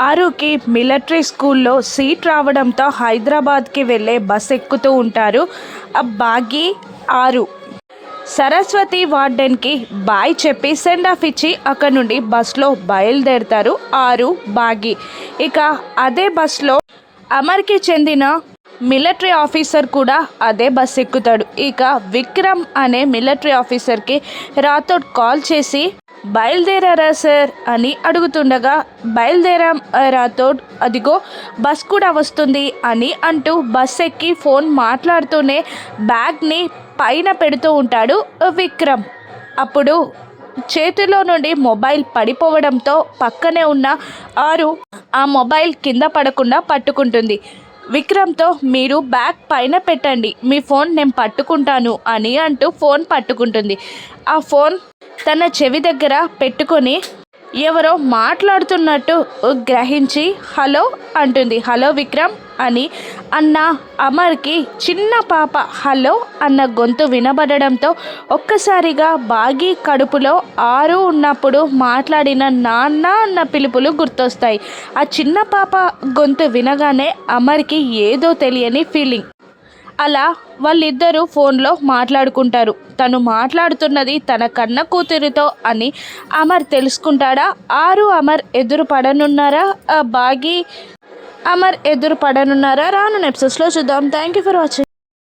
ఆరుకి మిలిటరీ స్కూల్లో సీట్ రావడంతో హైదరాబాద్కి వెళ్ళే బస్ ఎక్కుతూ ఉంటారు బాగి ఆరు. సరస్వతి వార్డెన్కి బాయ్ చెప్పి సెండ్ ఆఫ్ ఇచ్చి అక్కడ నుండి బస్లో బయలుదేరుతారు ఆరు బాగి. ఇక అదే బస్లో అమర్కి చెందిన మిలిటరీ ఆఫీసర్ కూడా అదే బస్ ఎక్కుతాడు. ఇక విక్రమ్ అనే మిలిటరీ ఆఫీసర్కి రాథోడ్ కాల్ చేసి బయలుదేరారా సార్ అని అడుగుతుండగా, బయలుదేరాం రాథోడ్, అదిగో బస్ కూడా వస్తుంది అని అంటూ బస్ ఎక్కి ఫోన్ మాట్లాడుతూనే బ్యాగ్ని పైన పెడుతూ ఉంటాడు విక్రమ్. అప్పుడు చేతిలో నుండి మొబైల్ పడిపోవడంతో పక్కనే ఉన్న ఆరు ఆ మొబైల్ కింద పడకుండా పట్టుకుంటుంది. విక్రమ్తో, మీరు బ్యాగ్ పైన పెట్టండి, మీ ఫోన్ నేను పట్టుకుంటాను అని అంటూ ఫోన్ పట్టుకుంటుంది. ఆ ఫోన్ తన చెవి దగ్గర పెట్టుకొని ఎవరో మాట్లాడుతున్నట్టు గ్రహించి హలో అంటుంది. హలో విక్రమ్ అని అన్న అమర్కి చిన్న పాప హలో అన్న గొంతు వినబడడంతో ఒక్కసారిగా బాగి కడుపులో ఆరు ఉన్నప్పుడు మాట్లాడిన నాన్న అన్న పిలుపులు గుర్తొస్తాయి. ఆ చిన్న పాప గొంతు వినగానే అమర్కి ఏదో తెలియని ఫీలింగ్. అలా వాళ్ళిద్దరూ ఫోన్లో మాట్లాడుకుంటారు. తను మాట్లాడుతున్నది తన కన్న కూతురితో అని అమర్ తెలుసుకుంటాడా? ఆరు అమర్ ఎదురు పడనున్నారా? బాగి అమర్ ఎదురు పడనున్నారా? రాను ఎపిసోడ్స్లో చూద్దాం. Thank you for watching.